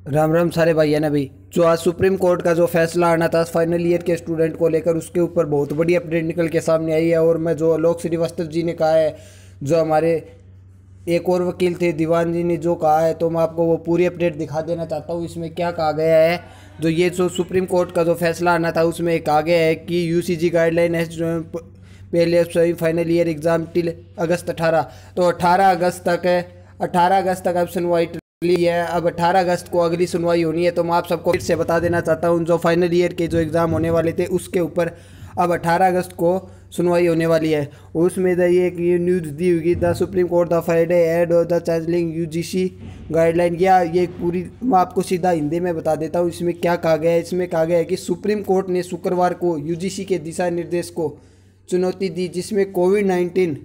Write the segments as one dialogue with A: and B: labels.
A: राम राम सारे भाइया ने भाई। जो आज सुप्रीम कोर्ट का जो फैसला आना था फाइनल ईयर के स्टूडेंट को लेकर, उसके ऊपर बहुत बड़ी अपडेट निकल के सामने आई है। और मैं जो लोक श्रीवास्तव जी ने कहा है, जो हमारे एक और वकील थे दीवान जी ने जो कहा है, तो मैं आपको वो पूरी अपडेट दिखा देना चाहता हूँ। इसमें क्या कहा गया है, जो ये जो सुप्रीम कोर्ट का जो फैसला आना था उसमें कहा गया है कि यूसीजी गाइडलाइन है पहले semi final year exam till August 18। तो 18 अगस्त तक है, 18 अगस्त तक अब सुनवाई ली है। अब 18 अगस्त को अगली सुनवाई होनी है। तो मैं आप सबको फिर से बता देना चाहता हूँ, जो फाइनल ईयर के जो एग्ज़ाम होने वाले थे उसके ऊपर अब 18 अगस्त को सुनवाई होने वाली है। उसमें ये न्यूज़ दी होगी, the Supreme Court the Friday add of the challenging UGC guideline. या ये पूरी मैं आपको सीधा हिंदी में बता देता हूँ इसमें क्या कहा गया है। इसमें कहा गया है कि सुप्रीम कोर्ट ने शुक्रवार को यूजीसी के दिशा निर्देश को चुनौती दी, जिसमें कोविड-19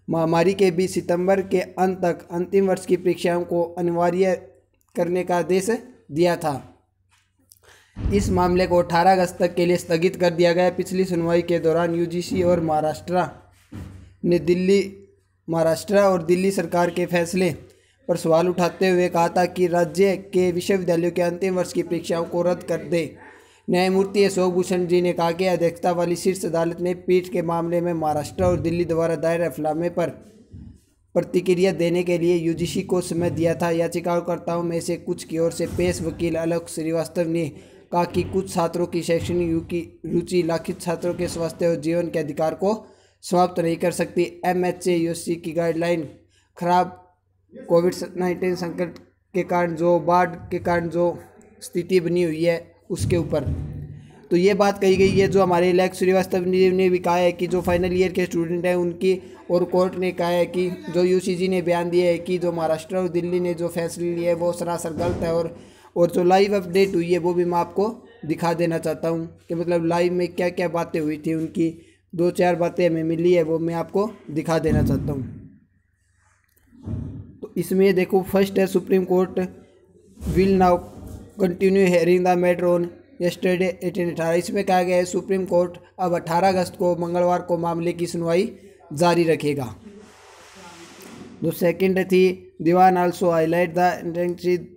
A: महामारी के बीच सितंबर के अंत तक अंतिम वर्ष की परीक्षाओं को अनिवार्य करने का आदेश दिया था। इस मामले को 18 अगस्त तक के लिए स्थगित कर दिया गया। पिछली सुनवाई के दौरान यूजीसी और महाराष्ट्र और दिल्ली सरकार के फैसले पर सवाल उठाते हुए कहा था कि राज्य के विश्वविद्यालयों के अंतिम वर्ष की परीक्षाओं को रद्द कर दे। न्यायमूर्ति अशोक भूषण जी ने कहा कि अध्यक्षता वाली शीर्ष अदालत ने पीठ के मामले में महाराष्ट्र और दिल्ली द्वारा दायर हलफनामे पर प्रतिक्रिया देने के लिए यूजीसी को समय दिया था। याचिकाकर्ताओं में से कुछ की ओर से पेश वकील लोक श्रीवास्तव ने कहा कि कुछ छात्रों की शैक्षणिक रुचि लाखित छात्रों के स्वास्थ्य और जीवन के अधिकार को समाप्त नहीं कर सकती। एमएचए यूजीसी की गाइडलाइन खराब कोविड-19 संकट के कारण जो बाढ़ के कारण जो स्थिति बनी हुई है उसके ऊपर तो ये बात कही गई है। जो हमारे लोक श्रीवास्तव ने भी कहा है कि जो फाइनल ईयर के स्टूडेंट हैं उनकी, और कोर्ट ने कहा है कि जो यूजीसी ने बयान दिया है कि जो महाराष्ट्र और दिल्ली ने जो फैसले लिए वो सरासर गलत है। और जो लाइव अपडेट हुई है वो भी मैं आपको दिखा देना चाहता हूँ कि मतलब लाइव में क्या क्या बातें हुई थी, उनकी 2-4 बातें हमें मिली है वो मैं आपको दिखा देना चाहता हूँ। तो इसमें देखो, फर्स्ट है supreme court will now continue hearing the matter on yesterday 18 इसमें कहा गया है सुप्रीम कोर्ट अब 18 अगस्त को मंगलवार को मामले की सुनवाई जारी रखेगा। जो सेकंड थी, Diwan also highlight the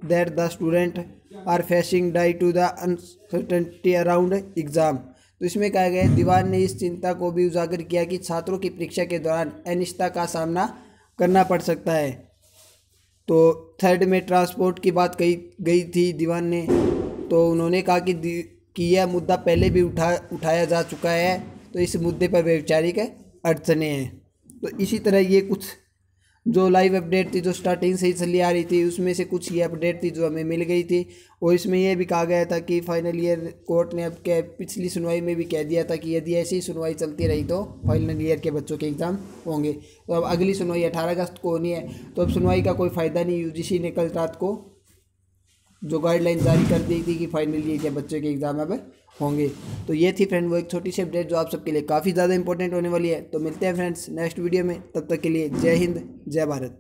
A: that the student are facing due to the uncertainty around exam. तो इसमें कहा गया है, दीवान ने इस चिंता को भी उजागर किया कि छात्रों की परीक्षा के दौरान अनिश्चितता का सामना करना पड़ सकता है। तो थर्ड में ट्रांसपोर्ट की बात कही गई थी दीवान ने, तो उन्होंने कहा कि यह मुद्दा पहले भी उठाया जा चुका है, तो इस मुद्दे पर वैचारिक अड़चनें हैं। तो इसी तरह ये कुछ जो लाइव अपडेट थी जो स्टार्टिंग से ही चली आ रही थी उसमें से कुछ ये अपडेट थी जो हमें मिल गई थी। और इसमें यह भी कहा गया था कि फाइनल ईयर कोर्ट ने अब क्या पिछली सुनवाई में भी कह दिया था कि यदि ऐसी सुनवाई चलती रही तो फाइनल ईयर के बच्चों के एग्ज़ाम होंगे। तो अब अगली सुनवाई 18 अगस्त को होनी है, तो अब सुनवाई का कोई फ़ायदा नहीं। यूजीसी ने कल रात को जो गाइडलाइन जारी कर दी थी कि फाइनल ईयर के बच्चों के एग्ज़ाम अब होंगे। तो ये थी फ्रेंड वो एक छोटी सी अपडेट जो आप सबके लिए काफ़ी ज़्यादा इंपॉर्टेंट होने वाली है। तो मिलते हैं फ्रेंड्स नेक्स्ट वीडियो में, तब तक के लिए जय हिंद जय भारत।